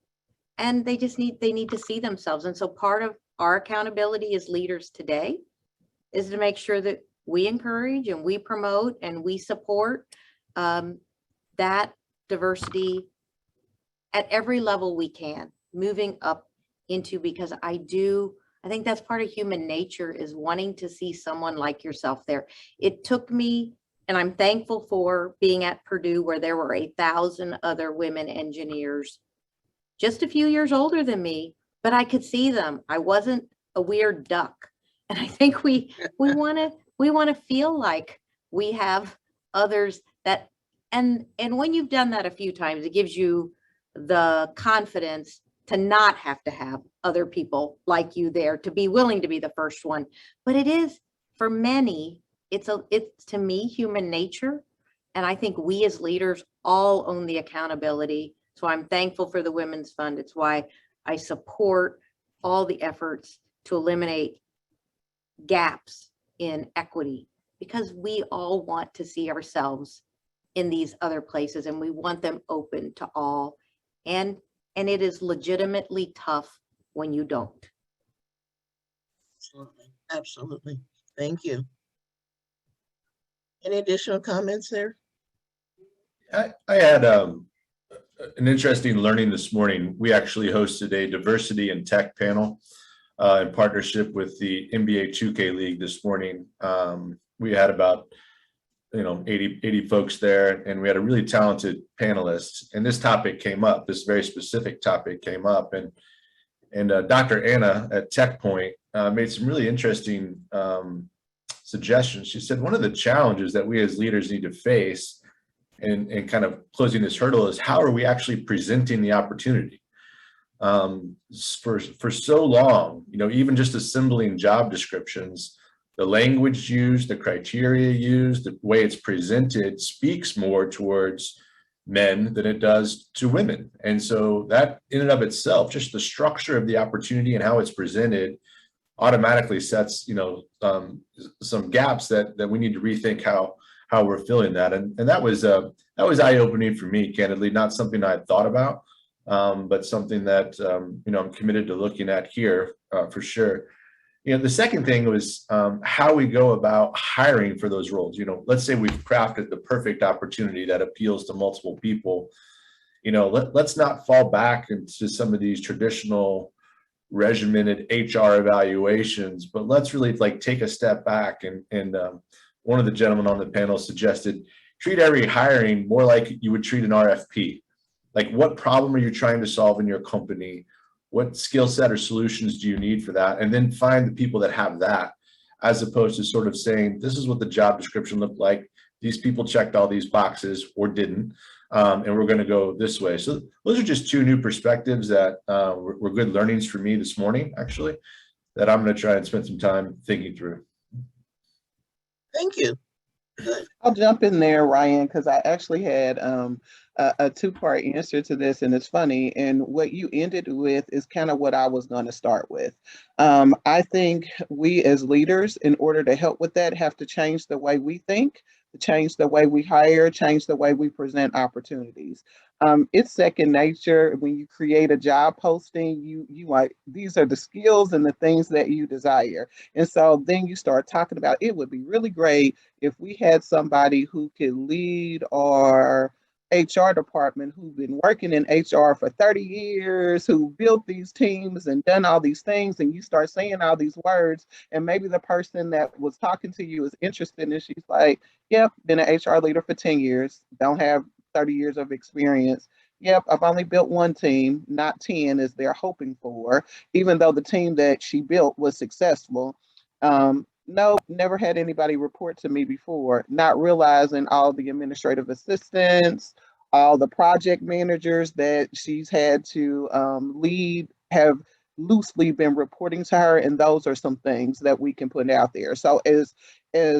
And they need to see themselves. And so part of our accountability as leaders today is to make sure that we encourage and we promote and we support that diversity at every level we can, moving up into, because I think that's part of human nature, is wanting to see someone like yourself there. It took me, and I'm thankful for being at Purdue, where there were 1,000 other women engineers, just a few years older than me, but I could see them. I wasn't a weird duck. And I think we want to feel like we have others that, and when you've done that a few times, it gives you the confidence to not have to have other people like you there, to be willing to be the first one. But it is, for many, it's to me human nature. And I think we as leaders all own the accountability. So I'm thankful for the Women's Fund. It's why I support all the efforts to eliminate gaps in equity, because we all want to see ourselves in these other places and we want them open to all. And it is legitimately tough when you don't. Absolutely. Absolutely. Thank you. Any additional comments there? I had an interesting learning this morning. We actually hosted a diversity and tech panel in partnership with the NBA 2K League this morning. We had about 80 folks there, and we had a really talented panelist. And this topic came up. This very specific topic came up, and Dr. Anna at TechPoint made some really interesting suggestions. She said one of the challenges that we as leaders need to face and kind of closing this hurdle is how are we actually presenting the opportunity? For so long, even just assembling job descriptions, the language used, the criteria used, the way it's presented speaks more towards men than it does to women. And so that in and of itself, just the structure of the opportunity and how it's presented automatically sets, some gaps that we need to rethink how we're filling that. And that was eye-opening for me, candidly, not something I had thought about, but something that, I'm committed to looking at here for sure. The second thing was how we go about hiring for those roles. Let's say we've crafted the perfect opportunity that appeals to multiple people. Let's not fall back into some of these traditional regimented HR evaluations, but let's really take a step back. And one of the gentlemen on the panel suggested treat every hiring more like you would treat an RFP. Like, what problem are you trying to solve in your company? What skill set or solutions do you need for that? And then find the people that have that, as opposed to sort of saying, this is what the job description looked like. These people checked all these boxes or didn't, and we're going to go this way. So those are just two new perspectives that were good learnings for me this morning, actually, that I'm going to try and spend some time thinking through. Thank you. Good. I'll jump in there, Ryan, because I actually had a two-part answer to this, and it's funny. And what you ended with is kind of what I was going to start with. I think we as leaders, in order to help with that, have to change the way we think, change the way we hire, change the way we present opportunities. It's second nature. When you create a job posting, you like, these are the skills and the things that you desire. And so then you start talking about, it would be really great if we had somebody who could lead our HR department, who've been working in HR for 30 years, who built these teams and done all these things, and you start saying all these words, and maybe the person that was talking to you is interested, and she's like, yep, been an HR leader for 10 years, don't have 30 years of experience. Yep, I've only built one team, not 10 as they're hoping for, even though the team that she built was successful. No, never had anybody report to me before, not realizing all the administrative assistants, all the project managers that she's had to lead have loosely been reporting to her. And those are some things that we can put out there. So as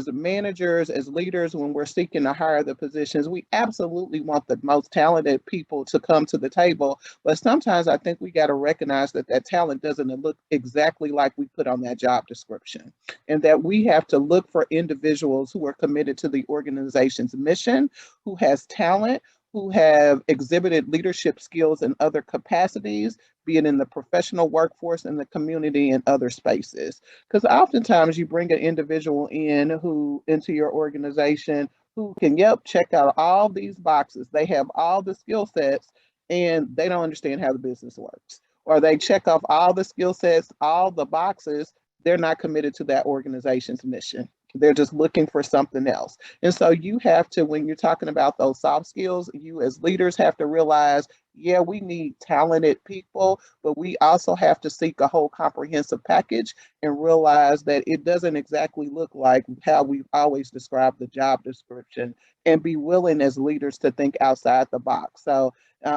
managers, as leaders, when we're seeking to hire the positions, we absolutely want the most talented people to come to the table. But sometimes I think we got to recognize that that talent doesn't look exactly like we put on that job description, and that we have to look for individuals who are committed to the organization's mission, who has talent, who have exhibited leadership skills in other capacities, be it in the professional workforce, in the community, and other spaces. Because oftentimes you bring an individual into your organization who can, check out all these boxes. They have all the skill sets, and they don't understand how the business works. Or they check off all the skill sets, all the boxes, they're not committed to that organization's mission. They're just looking for something else. And so you have to, when you're talking about those soft skills, you as leaders have to realize, yeah, we need talented people, but we also have to seek a whole comprehensive package and realize that it doesn't exactly look like how we've always described the job description, and be willing as leaders to think outside the box. So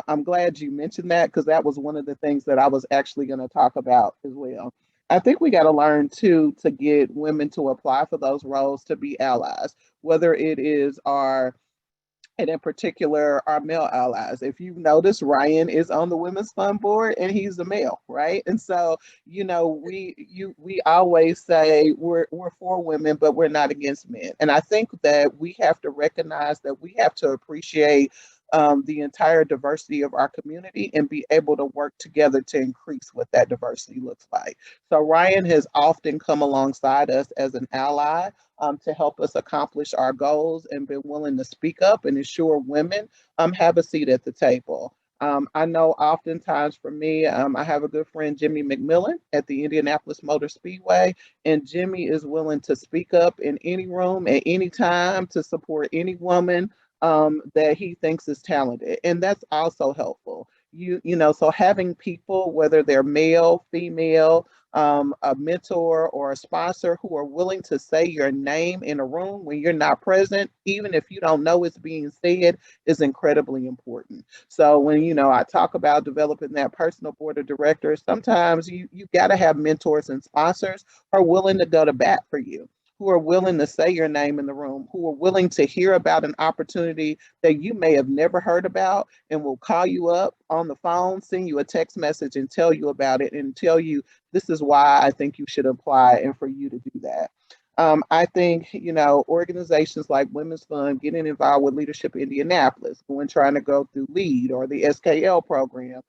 I'm glad you mentioned that, because that was one of the things that I was actually going to talk about as well. I think we got to learn too to get women to apply for those roles to be allies, whether it is our, and in particular, our male allies. If you notice, Ryan is on the Women's Fund Board and he's a male, right? And so, we always say we're for women, but we're not against men. And I think that we have to recognize that we have to appreciate the entire diversity of our community and be able to work together to increase what that diversity looks like. So Ryan has often come alongside us as an ally to help us accomplish our goals, and been willing to speak up and ensure women have a seat at the table. I know oftentimes for me, I have a good friend, Jimmy McMillan, at the Indianapolis Motor Speedway, and Jimmy is willing to speak up in any room at any time to support any woman that he thinks is talented. And that's also helpful. So having people, whether they're male, female, a mentor or a sponsor, who are willing to say your name in a room when you're not present, even if you don't know it's being said, is incredibly important. So when, I talk about developing that personal board of directors, sometimes you got to have mentors and sponsors who are willing to go to bat for you, who are willing to say your name in the room, who are willing to hear about an opportunity that you may have never heard about, and will call you up on the phone, send you a text message and tell you about it, and tell you, this is why I think you should apply, and for you to do that. I think, organizations like Women's Fund, getting involved with Leadership Indianapolis, trying to go through LEAD or the SKL program.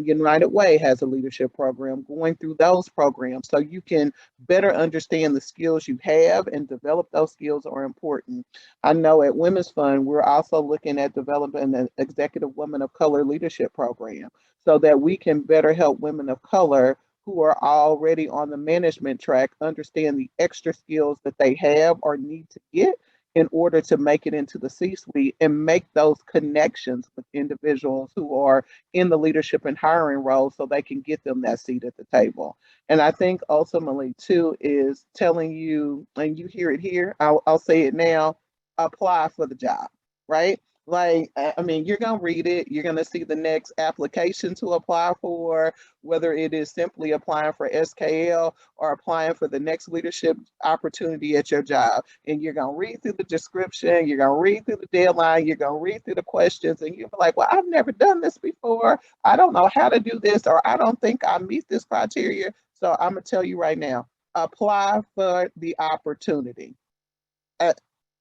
United Way has a leadership program, going through those programs so you can better understand the skills you have and develop those skills are important. I know at Women's Fund, we're also looking at developing an Executive Women of Color leadership program so that we can better help women of color who are already on the management track understand the extra skills that they have or need to get in order to make it into the C-suite and make those connections with individuals who are in the leadership and hiring roles so they can get them that seat at the table. And I think ultimately too is telling you, and you hear it here, I'll say it now, apply for the job, right? Like, I mean, you're going to read it, you're going to see the next application to apply for, whether it is simply applying for SKL or applying for the next leadership opportunity at your job. And you're going to read through the description, you're going to read through the deadline, you're going to read through the questions, and you'll be like, well, I've never done this before. I don't know how to do this, or I don't think I meet this criteria. So I'm going to tell you right now, apply for the opportunity.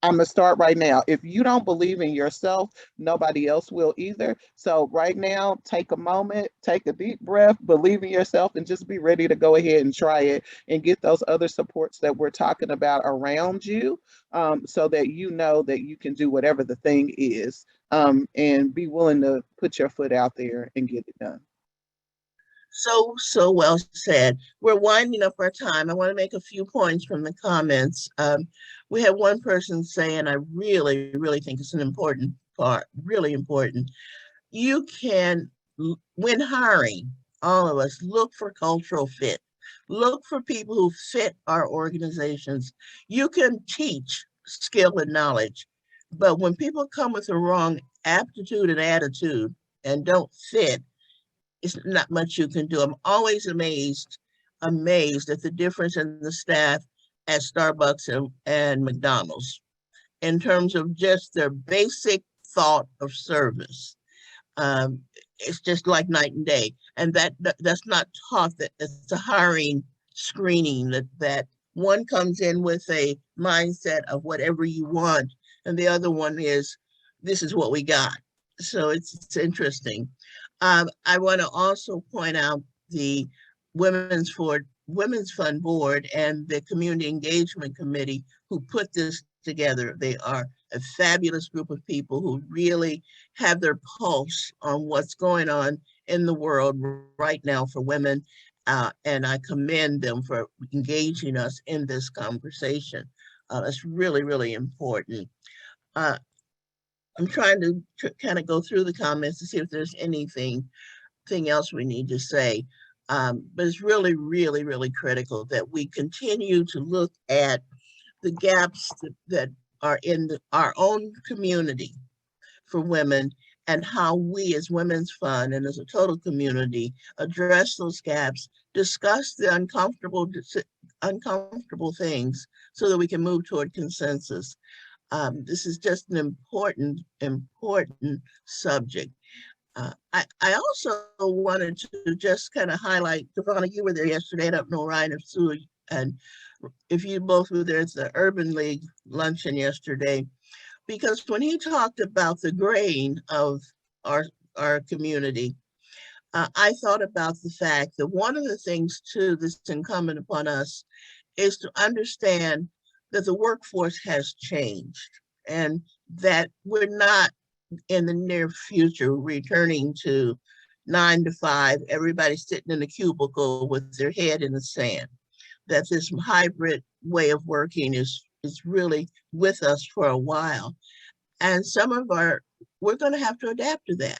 I'm going to start right now. If you don't believe in yourself, nobody else will either. So right now, take a moment, take a deep breath, believe in yourself, and just be ready to go ahead and try it and get those other supports that we're talking about around you, so that you know that you can do whatever the thing is, and be willing to put your foot out there and get it done. So well said. We're winding up our time. I want to make a few points from the comments. We had one person say, and I really, really think it's an important part, really important. You can, when hiring, all of us, look for cultural fit. Look for people who fit our organizations. You can teach skill and knowledge, but when people come with the wrong aptitude and attitude and don't fit, it's not much you can do. I'm always amazed at the difference in the staff at Starbucks and McDonald's in terms of just their basic thought of service. It's just like night and day. And that's not taught. That it's a hiring screening that one comes in with a mindset of whatever you want, and the other one is, this is what we got. So it's interesting. I want to also point out the Women's Fund Board and the Community Engagement Committee who put this together. They are a fabulous group of people who really have their pulse on what's going on in the world right now for women. And I commend them for engaging us in this conversation. That's really, really important. I'm trying to kind of go through the comments to see if there's anything else we need to say. But it's really, really, really critical that we continue to look at the gaps that are in our own community for women, and how we as Women's Fund and as a total community address those gaps, discuss the uncomfortable things so that we can move toward consensus. This is just an important subject. I also wanted to just kind of highlight, Devonna, you were there yesterday. I don't know, Ryan, if Sue, and if you both were there at the Urban League luncheon yesterday, because when he talked about the grain of our community, I thought about the fact that one of the things too that's incumbent upon us is to understand that the workforce has changed and that we're not in the near future returning to 9 to 5, everybody sitting in a cubicle with their head in the sand, that this hybrid way of working is really with us for a while. And we're going to have to adapt to that.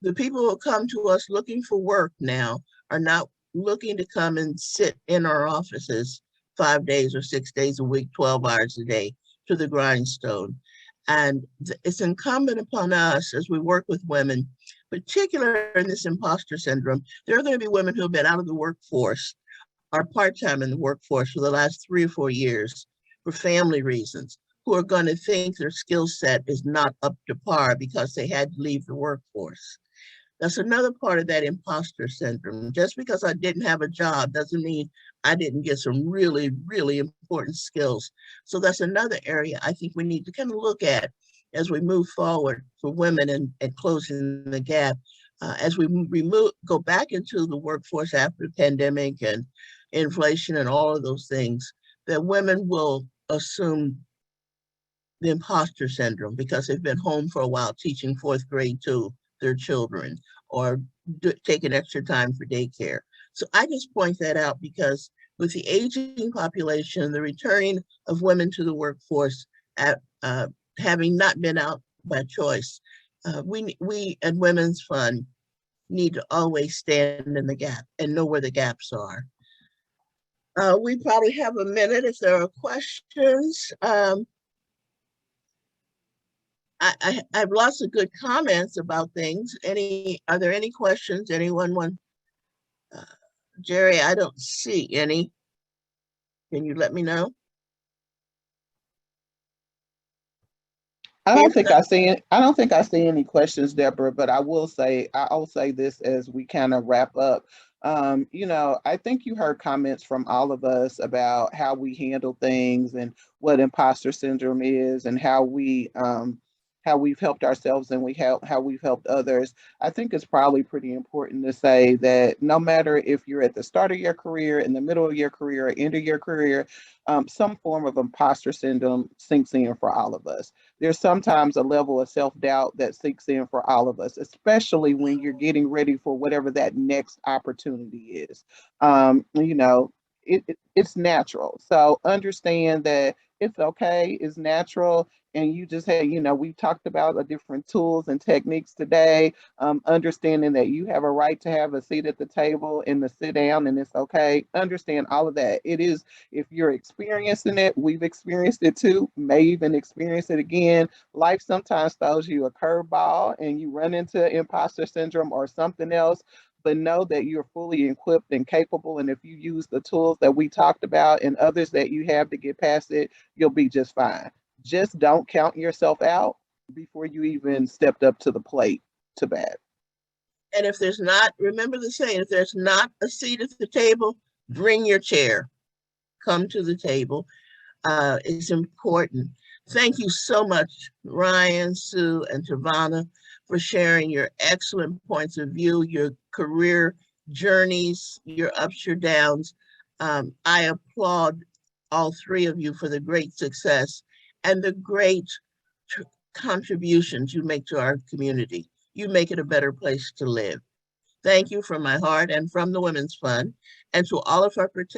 The people who come to us looking for work now are not looking to come and sit in our offices 5 days or 6 days a week, 12 hours a day to the grindstone. And it's incumbent upon us as we work with women, particularly in this imposter syndrome. There are going to be women who have been out of the workforce or part-time in the workforce for the last 3 or 4 years for family reasons, who are going to think their skill set is not up to par because they had to leave the workforce. That's another part of that imposter syndrome. Just because I didn't have a job doesn't mean I didn't get some really, really important skills. So that's another area I think we need to kind of look at as we move forward for women and closing the gap. As we go back into the workforce after the pandemic and inflation and all of those things, that women will assume the imposter syndrome because they've been home for a while teaching 4th grade to their children or taking extra time for daycare. So I just point that out because with the aging population, the returning of women to the workforce, having not been out by choice, we at Women's Fund need to always stand in the gap and know where the gaps are. We probably have a minute if there are questions. I have lots of good comments about things. Are there any questions? Anyone want? Jerry, I don't see any. Can you let me know? I don't think I see any questions, Deborah, but I'll say this as we kind of wrap up. I think you heard comments from all of us about how we handle things and what imposter syndrome is and how we've helped ourselves and how we've helped others. I think it's probably pretty important to say that no matter if you're at the start of your career, in the middle of your career, or end of your career, some form of imposter syndrome sinks in for all of us. There's sometimes a level of self-doubt that sinks in for all of us, especially when you're getting ready for whatever that next opportunity is. It's natural. So understand that it's okay, it's natural. And you just had, we've talked about the different tools and techniques today, understanding that you have a right to have a seat at the table and to sit down, and it's okay. Understand all of that. It is, if you're experiencing it, we've experienced it too, may even experience it again. Life sometimes throws you a curveball and you run into imposter syndrome or something else, but know that you're fully equipped and capable. And if you use the tools that we talked about and others that you have to get past it, you'll be just fine. Just don't count yourself out before you even stepped up to the plate to bat. And if there's not, remember the saying, if there's not a seat at the table, bring your chair. Come to the table. It's important. Thank you so much, Ryan, Sue, and Devonna, for sharing your excellent points of view, your career journeys, your ups, your downs. I applaud all 3 of you for the great success and the great contributions you make to our community. You make it a better place to live. Thank you from my heart and from the Women's Fund, and to all of our participants.